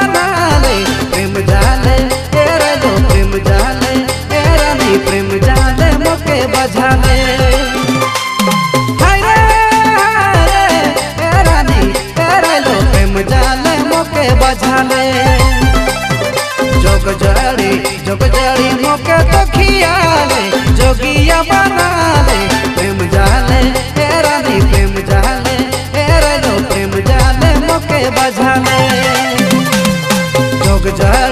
बनाले प्रेम जाले तेरे लो प्रेम जाले तेरा नी प्रेम जाले मोके बजाले हाय रे तेरा नी तेरे लो प्रेम जाले मोके बजाले जोग जड़ी मोके तो खियाले जोगिया बनाले प्रेम जाले तेरा नी प्रेम जाले तेरे लो प्रेम जाले मोके बजाले जोग जड़ी